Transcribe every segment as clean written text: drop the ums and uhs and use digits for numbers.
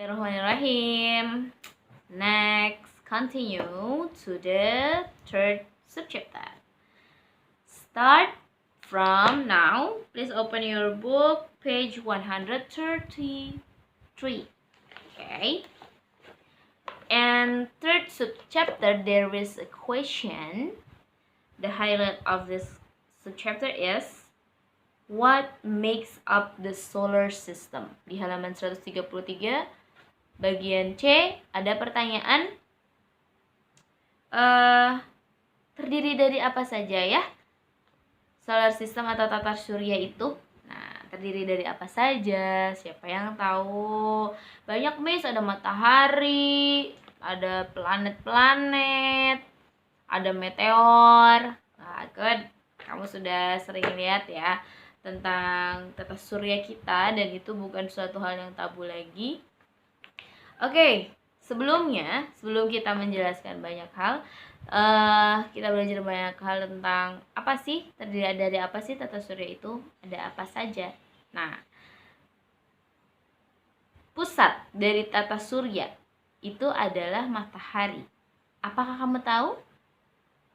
Bismillahirrahmanirrahim. Next, continue to the third subchapter. Start from now. Please open your book, page 133. Okay. And third subchapter, there is a question. The highlight of this subchapter is what makes up the solar system. Di halaman 133 bagian C ada pertanyaan terdiri dari apa saja ya? Solar system atau tata surya itu. Nah, terdiri dari apa saja? Siapa yang tahu? Banyak Miss, ada matahari, ada planet-planet, ada meteor. Nah, good. Kamu sudah sering lihat ya tentang tata surya kita, dan itu bukan suatu hal yang tabu lagi. Oke, sebelum kita menjelaskan banyak hal, kita belajar banyak hal tentang apa sih, terdiri dari apa sih tata surya itu, ada apa saja. Nah, pusat dari tata surya itu adalah matahari. Apakah kamu tahu?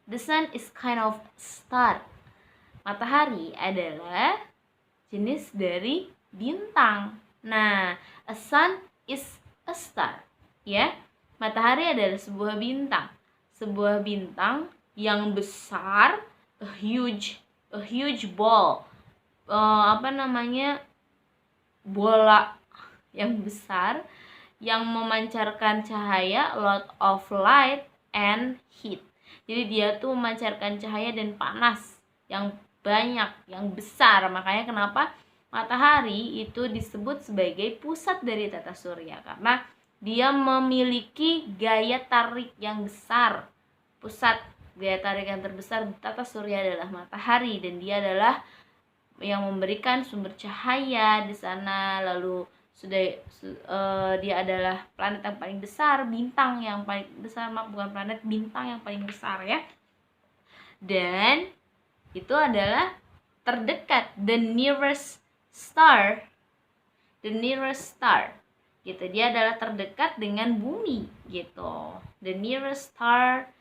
The sun is kind of star. Matahari adalah jenis dari bintang. Nah, a sun is a star, ya. Matahari adalah sebuah bintang yang besar, a huge ball, bola yang besar yang memancarkan cahaya, lot of light and heat. Jadi dia tuh memancarkan cahaya dan panas yang banyak, yang besar. Makanya kenapa matahari itu disebut sebagai pusat dari tata surya, karena dia memiliki gaya tarik yang besar. Pusat gaya tarik yang terbesar tata surya adalah matahari, dan dia adalah yang memberikan sumber cahaya di sana. Lalu dia adalah planet yang paling besar, bintang yang paling besar, bukan planet, bintang yang paling besar ya. Dan itu adalah terdekat, the nearest star gitu. Dia adalah terdekat dengan bumi gitu, the nearest star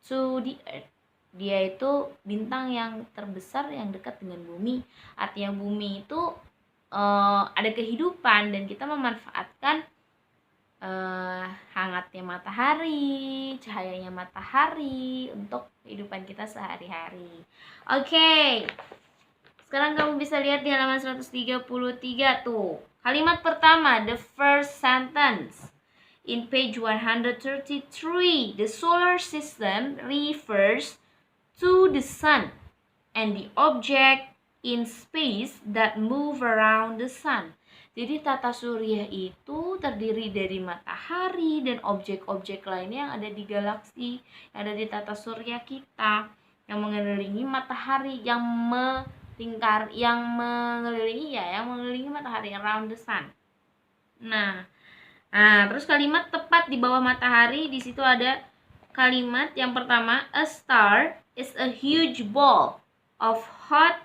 to the earth. Dia itu bintang yang terbesar yang dekat dengan bumi. Artinya bumi itu ada kehidupan, dan kita memanfaatkan hangatnya matahari, cahayanya matahari untuk kehidupan kita sehari-hari. Oke. Sekarang kamu bisa lihat di halaman 133 tuh. Kalimat pertama, the first sentence. In page 133, the solar system refers to the sun and the object in space that move around the sun. Jadi tata surya itu terdiri dari matahari dan objek-objek lainnya yang ada di galaksi, yang ada di tata surya kita, yang mengelilingi matahari, yang mengelilingi matahari, around the sun. Nah, terus kalimat tepat di bawah matahari, di situ ada kalimat yang pertama, a star is a huge ball of hot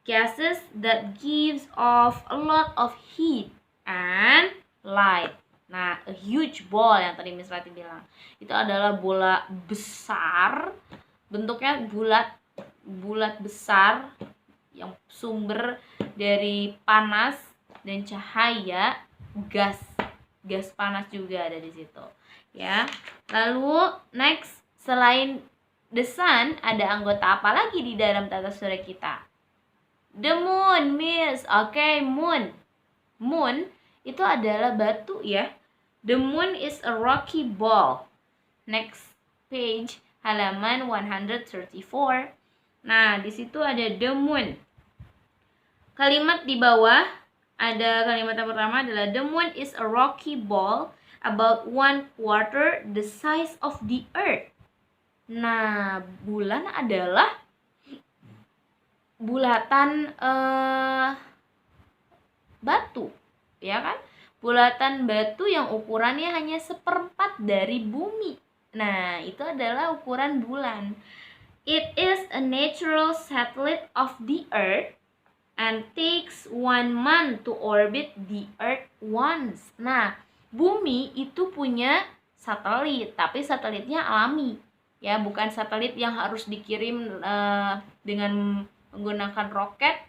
gases that gives off a lot of heat and light. Nah, a huge ball yang tadi Miss Rati bilang, itu adalah bola besar, bentuknya bulat besar, yang sumber dari panas dan cahaya, gas panas juga ada di situ ya. Lalu next, selain the sun, ada anggota apa lagi di dalam tata surya kita? The moon, Miss. Oke, moon itu adalah batu ya. The moon is a rocky ball. Next page, halaman 134. Nah, di situ ada the moon. Kalimat di bawah ada kalimat yang pertama adalah the moon is a rocky ball about 1/4 the size of the earth. Nah, bulan adalah bulatan batu, ya kan? Bulatan batu yang ukurannya hanya 1/4 dari bumi. Nah, itu adalah ukuran bulan. It is a natural satellite of the earth and takes 1 month to orbit the earth once. Nah, Bumi itu punya satelit, tapi satelitnya alami. Ya, bukan satelit yang harus dikirim dengan menggunakan roket.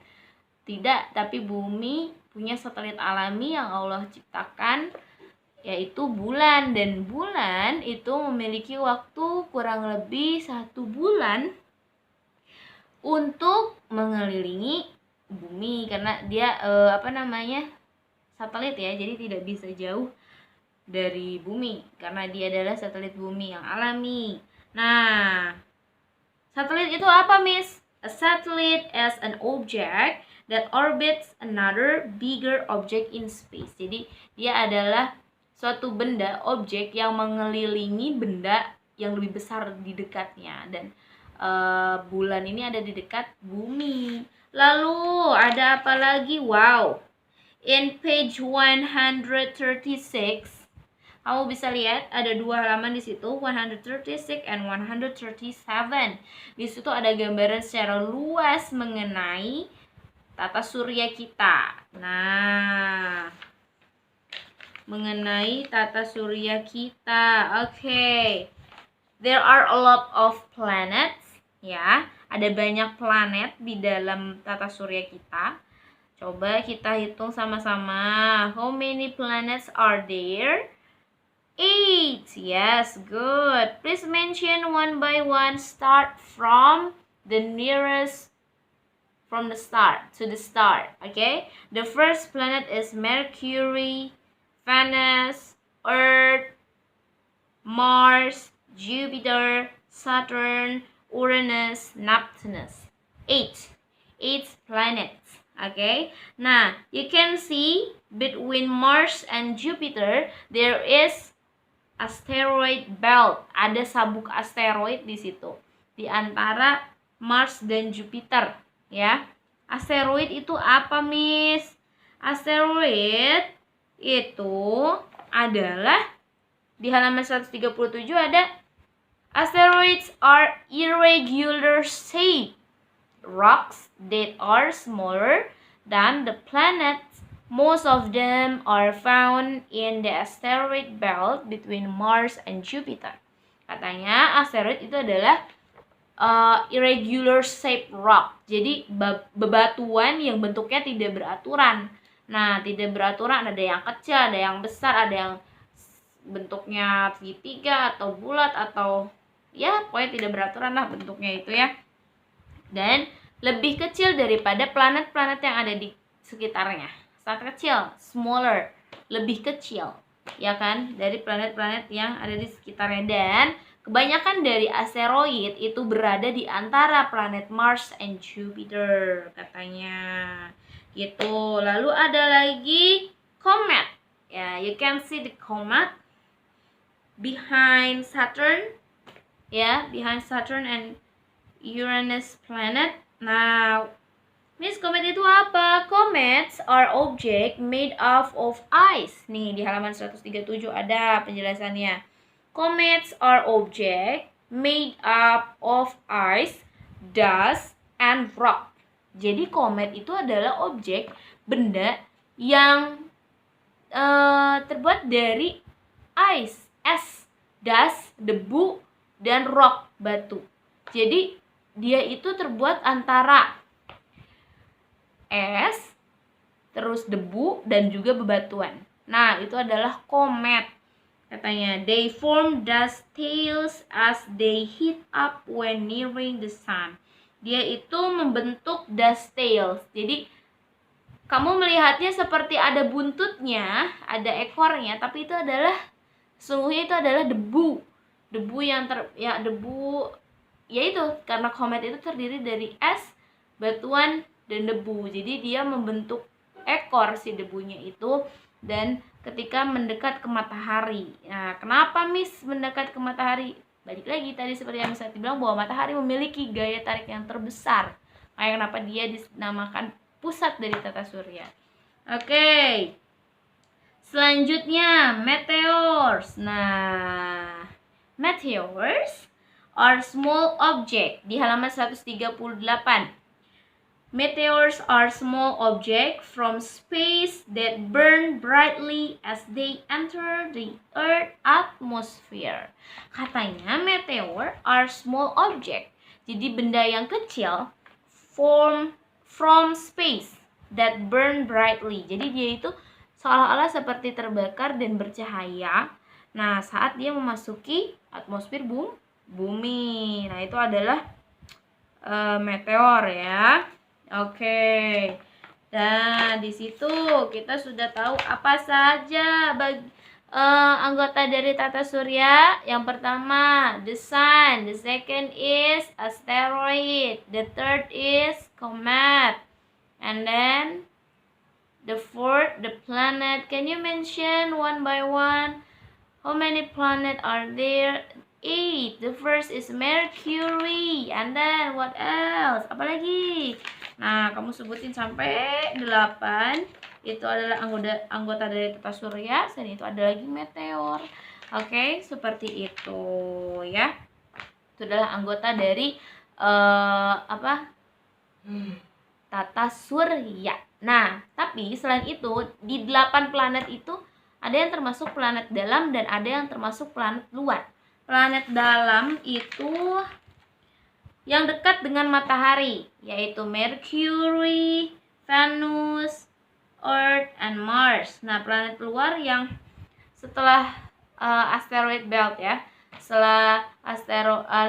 Tidak, tapi bumi punya satelit alami yang Allah ciptakan, yaitu bulan. Dan bulan itu memiliki waktu kurang lebih 1 bulan untuk mengelilingi bumi, karena dia satelit ya, jadi tidak bisa jauh dari bumi karena dia adalah satelit bumi yang alami. Nah, satelit itu apa, Miss? A satellite is an object that orbits another bigger object in space. Jadi dia adalah suatu benda, objek yang mengelilingi benda yang lebih besar di dekatnya. Dan bulan ini ada di dekat bumi. Lalu ada apa lagi? Wow, in page 136 kamu bisa lihat ada 2 halaman di situ, 136 and 137. Di situ ada gambaran secara luas mengenai tata surya kita. Nah, mengenai tata surya kita. Oke. There are a lot of planets, ya. Ada banyak planet di dalam tata surya kita. Coba kita hitung sama-sama. How many planets are there? 8. Yes, good. Please mention one by one. Start from the nearest, from the start to the start. Okay. The first planet is Mercury, Venus, Earth, Mars, Jupiter, Saturn, Uranus, Neptunus. 8 planets. Okay. Nah, you can see between Mars and Jupiter there is asteroid belt. Ada sabuk asteroid di situ di antara Mars dan Jupiter, ya. Asteroid itu apa, Miss? Asteroid itu adalah di halaman 137 ada asteroids are irregular shape rocks that are smaller than the planets. Most of them are found in the asteroid belt between Mars and Jupiter. Katanya asteroid itu adalah irregular shape rock. Jadi bebatuan yang bentuknya tidak beraturan. Nah, tidak beraturan, ada yang kecil, ada yang besar, ada yang bentuknya segitiga atau bulat atau ya pokoknya tidak beraturan lah bentuknya itu ya. Dan lebih kecil daripada planet-planet yang ada di sekitarnya. Sangat kecil, smaller, lebih kecil, ya kan, dari planet-planet yang ada di sekitarnya. Dan kebanyakan dari asteroid itu berada di antara planet Mars and Jupiter, katanya. Gitu. Lalu ada lagi comet. Ya, you can see the comet behind Saturn. Ya, behind Saturn and Uranus planet. Nah, Miss, comet itu apa? Comets are object made up of ice. Nih, di halaman 137 ada penjelasannya. Comets are object made up of ice, dust, and rock. Jadi, komet itu adalah objek, benda yang terbuat dari ice, es, dust, debu, dan rock, batu. Jadi, dia itu terbuat antara es, terus debu, dan juga bebatuan. Nah, itu adalah komet. Katanya, they form dust tails as they heat up when nearing the sun. Dia itu membentuk dust tails. Jadi, kamu melihatnya seperti ada buntutnya, ada ekornya, tapi itu adalah, sesungguhnya itu adalah debu. Debu yang debu, yaitu karena komet itu terdiri dari es, batuan, dan debu. Jadi dia membentuk ekor si debunya itu dan ketika mendekat ke matahari. Nah, kenapa Miss mendekat ke matahari? Balik lagi tadi seperti yang saya bilang bahwa matahari memiliki gaya tarik yang terbesar. Makanya kenapa dia dinamakan pusat dari tata surya. Oke. Selanjutnya meteors. Nah, meteors are small object di halaman 138. Meteors are small objects from space that burn brightly as they enter the Earth atmosphere. Katanya meteor are small object. Jadi benda yang kecil from space that burn brightly. Jadi dia itu seolah-olah seperti terbakar dan bercahaya. Nah, saat dia memasuki atmosfer bumi. Nah, itu adalah meteor ya. Oke. Dan di situ kita sudah tahu apa saja anggota dari tata surya. Yang pertama, the sun. The second is asteroid. The third is comet. And then the fourth, the planet. Can you mention one by one? How many planets are there? 8. The first is Mercury. And then what else? Apa lagi? Nah, kamu sebutin sampai 8. Itu adalah anggota dari tata surya. Dan itu ada lagi meteor. Oke, seperti itu ya. Itu adalah anggota dari tata surya. Nah, tapi selain itu di 8 planet itu ada yang termasuk planet dalam dan ada yang termasuk planet luar. Planet dalam itu yang dekat dengan matahari, yaitu Mercury, Venus, Earth, and Mars. Nah, planet luar yang setelah asteroid belt ya, setelah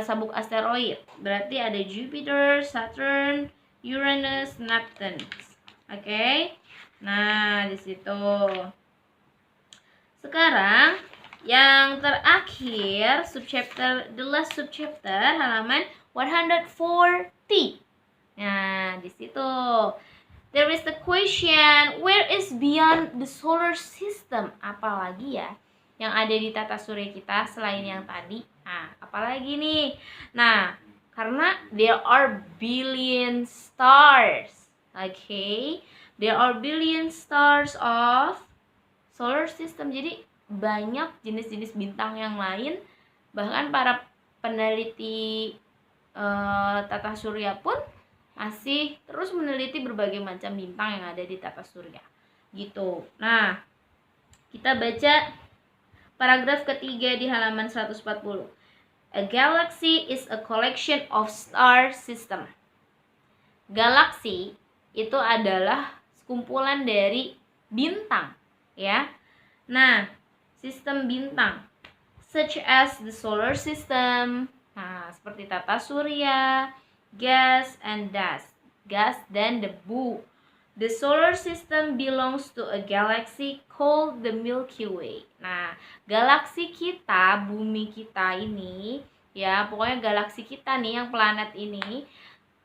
sabuk asteroid, berarti ada Jupiter, Saturn, Uranus, Neptune. Oke. Nah, di situ. Sekarang yang terakhir, the last subchapter halaman 140. Nah, di situ there is the question, where is beyond the solar system? Apalagi ya yang ada di tata surya kita selain yang tadi? Nah, apalagi nih? Nah, karena there are billion stars. Okay? There are billion stars of solar system. Jadi banyak jenis-jenis bintang yang lain, bahkan para peneliti tata surya pun masih terus meneliti berbagai macam bintang yang ada di tata surya gitu. Nah, kita baca paragraf ketiga di halaman 140. A galaxy is a collection of star system. Galaksi itu adalah kumpulan dari bintang ya. Nah, sistem bintang such as the solar system. Nah, seperti tata surya, gas and dust. Gas dan debu. The solar system belongs to a galaxy called the Milky Way. Nah, galaksi kita, bumi kita ini, ya, pokoknya galaksi kita nih, yang planet ini,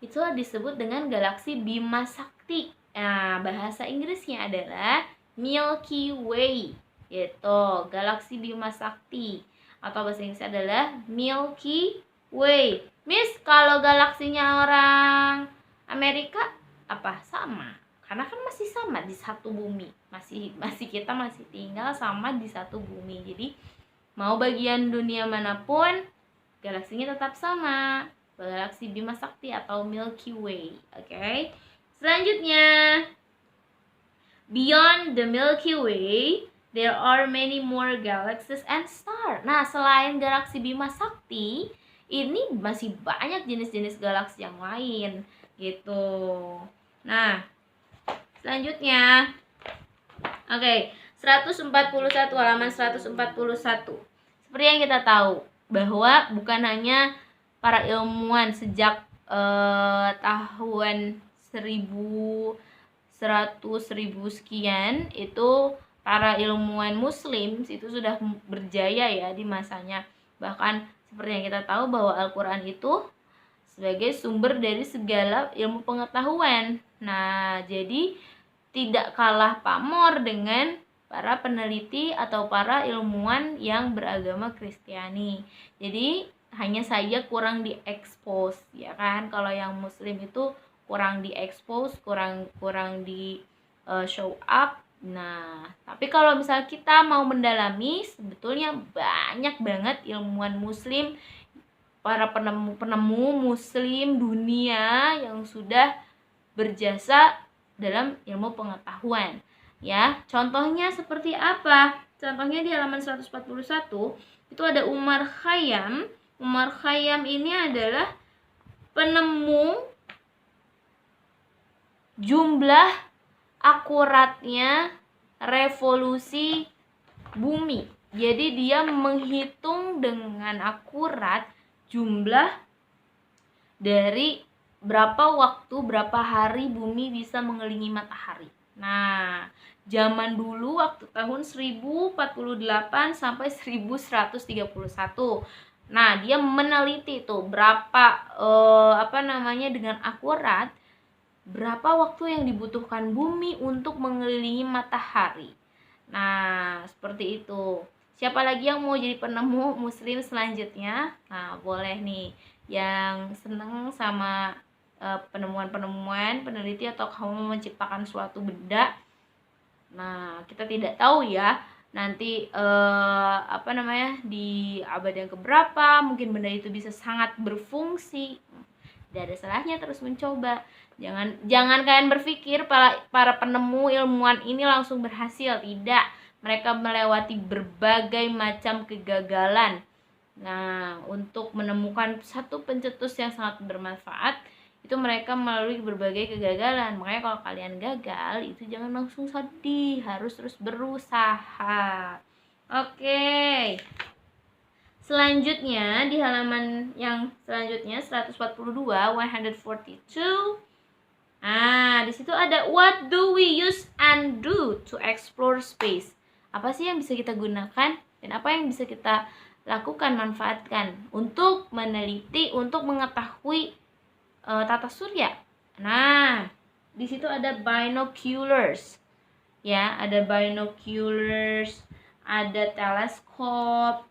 itu disebut dengan galaksi Bima Sakti. Nah, bahasa Inggrisnya adalah Milky Way. Itu galaksi Bima Sakti, atau bahasa Inggrisnya adalah Milky Way. Miss, kalau galaksinya orang Amerika apa? Sama. Karena kan masih sama di satu bumi. Masih kita masih tinggal sama di satu bumi. Jadi mau bagian dunia manapun, galaksinya tetap sama. Galaksi Bima Sakti atau Milky Way. Oke. Selanjutnya, beyond the Milky Way, there are many more galaxies and stars. Nah, selain galaksi Bima Sakti, ini masih banyak jenis-jenis galaksi yang lain gitu. Nah, selanjutnya, oke, 141, halaman 141. Seperti yang kita tahu bahwa bukan hanya para ilmuwan sejak tahun 1100 sekian, itu para ilmuwan muslim itu sudah berjaya ya di masanya. Bahkan seperti yang kita tahu bahwa Al-Quran itu sebagai sumber dari segala ilmu pengetahuan. Nah, jadi tidak kalah pamor dengan para peneliti atau para ilmuwan yang beragama Kristiani. Jadi hanya saja kurang diekspos, ya kan? Kalau yang muslim itu kurang diekspos, kurang di show up. Nah, tapi kalau misalnya kita mau mendalami, sebetulnya banyak banget ilmuwan muslim, para penemu muslim dunia yang sudah berjasa dalam ilmu pengetahuan. Ya, contohnya seperti apa? Contohnya di halaman 141 itu ada Umar Khayyam. Umar Khayyam ini adalah penemu jumlah akuratnya revolusi bumi. Jadi dia menghitung dengan akurat jumlah dari berapa waktu, berapa hari bumi bisa mengelilingi matahari. Nah, zaman dulu waktu tahun 1048 sampai 1131. Nah, dia meneliti tuh berapa dengan akurat berapa waktu yang dibutuhkan bumi untuk mengelilingi matahari. Nah, seperti itu. Siapa lagi yang mau jadi penemu muslim selanjutnya? Nah, boleh nih yang seneng sama penemuan-penemuan, peneliti atau kamu menciptakan suatu benda. Nah, kita tidak tahu ya nanti di abad yang keberapa mungkin benda itu bisa sangat berfungsi. Tidak ada salahnya terus mencoba. Jangan kalian berpikir para penemu ilmuwan ini langsung berhasil. Tidak, mereka melewati berbagai macam kegagalan. Nah, untuk menemukan satu pencetus yang sangat bermanfaat, itu mereka melalui berbagai kegagalan. Makanya kalau kalian gagal, itu jangan langsung sedih, harus terus berusaha. Oke. Selanjutnya di halaman yang selanjutnya 142, 142. Nah, di situ ada what do we use and do to explore space? Apa sih yang bisa kita gunakan dan apa yang bisa kita lakukan, manfaatkan untuk meneliti, untuk mengetahui tata surya. Nah, di situ ada binoculars. Ya, ada binoculars, ada teleskop,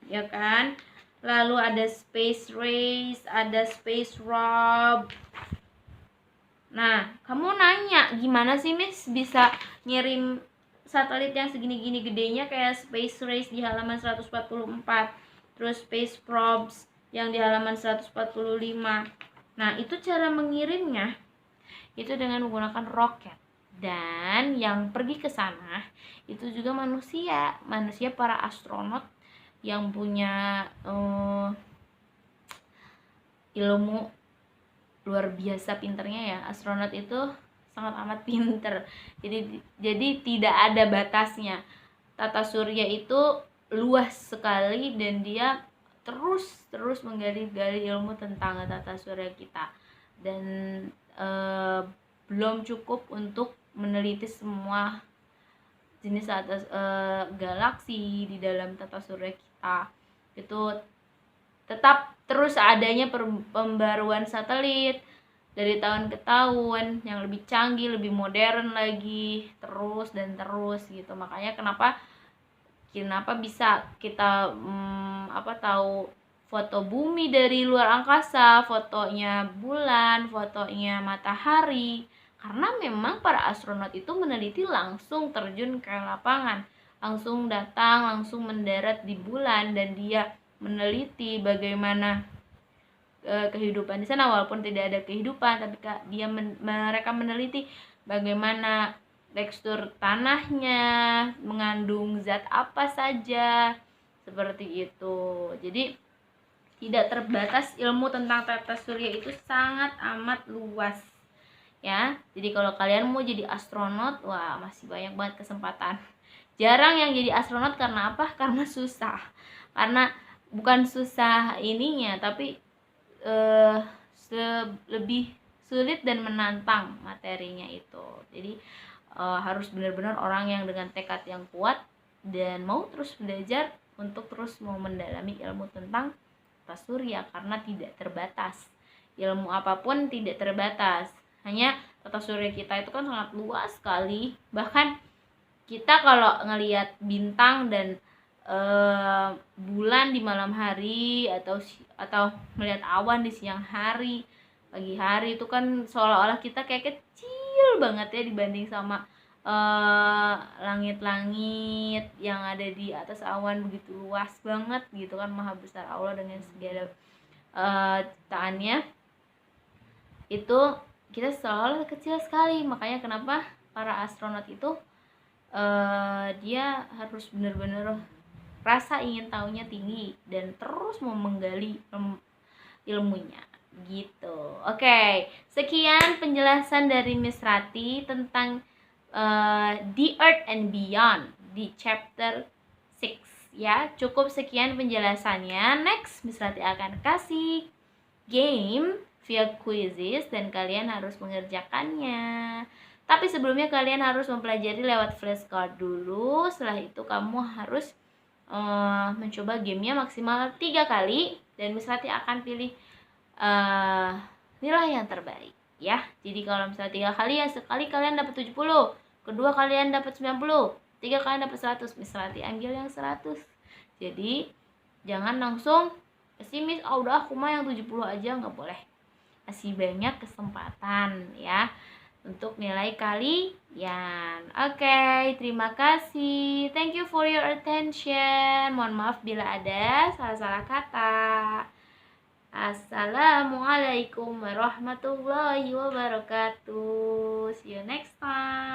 ya kan? Lalu ada space rays, ada space probe. Nah, kamu nanya, gimana sih Miss bisa ngirim satelit yang segini-gini gedenya kayak space rays di halaman 144, terus space probes yang di halaman 145. Nah, itu cara mengirimnya itu dengan menggunakan roket. Dan yang pergi ke sana itu juga manusia para astronot yang punya ilmu luar biasa pinternya ya. Astronot itu sangat amat pinter. Jadi tidak ada batasnya. Tata surya itu luas sekali dan dia terus menggali-gali ilmu tentang tata surya kita. Dan belum cukup untuk meneliti semua jenis galaksi di dalam tata surya kita. Itu tetap terus adanya pembaruan satelit dari tahun ke tahun yang lebih canggih, lebih modern lagi, terus gitu. Makanya kenapa bisa kita tahu foto bumi dari luar angkasa, fotonya bulan, fotonya matahari, karena memang para astronot itu meneliti langsung terjun ke lapangan, langsung datang, langsung mendarat di bulan, dan dia meneliti bagaimana kehidupan di sana. Walaupun tidak ada kehidupan, tapi mereka meneliti bagaimana tekstur tanahnya, mengandung zat apa saja, seperti itu. Jadi tidak terbatas ilmu tentang tata surya itu sangat amat luas ya. Jadi kalau kalian mau jadi astronot, wah masih banyak banget kesempatan. Jarang yang jadi astronot karena apa? Karena susah. Karena bukan susah ininya, tapi lebih sulit dan menantang materinya itu. Jadi harus benar-benar orang yang dengan tekad yang kuat dan mau terus belajar untuk terus mau mendalami ilmu tentang tata surya, karena tidak terbatas. Ilmu apapun tidak terbatas. Hanya tata surya kita itu kan sangat luas sekali. Bahkan kita kalau ngelihat bintang dan bulan di malam hari atau melihat awan di siang hari, pagi hari, itu kan seolah-olah kita kayak kecil banget ya dibanding sama langit-langit yang ada di atas awan. Begitu luas banget gitu kan, maha besar Allah dengan segala ciptaannya. Itu kita selalu kecil sekali. Makanya kenapa para astronot itu dia harus benar-benar rasa ingin tahunya tinggi dan terus mau menggali ilmunya gitu. Oke, sekian penjelasan dari Miss Rati tentang The Earth and Beyond di chapter 6 ya. Cukup sekian penjelasannya. Next Miss Rati akan kasih game via quizzes dan kalian harus mengerjakannya. Tapi sebelumnya kalian harus mempelajari lewat flashcard dulu. Setelah itu kamu harus mencoba gamenya maksimal 3 kali dan Miss Rati akan pilih nilai yang terbaik ya. Jadi kalau misalnya 3 kali ya sekali kalian dapat 70, kedua kalian dapat 90, 3 kalian dapat 100. Miss Rati ambil yang 100. Jadi jangan langsung pesimis, udah aku mah yang 70 aja, nggak boleh. Kasih banyak kesempatan ya untuk nilai kalian. Oke, terima kasih. Thank you for your attention. Mohon maaf bila ada salah-salah kata. Assalamualaikum warahmatullahi wabarakatuh. See you next time.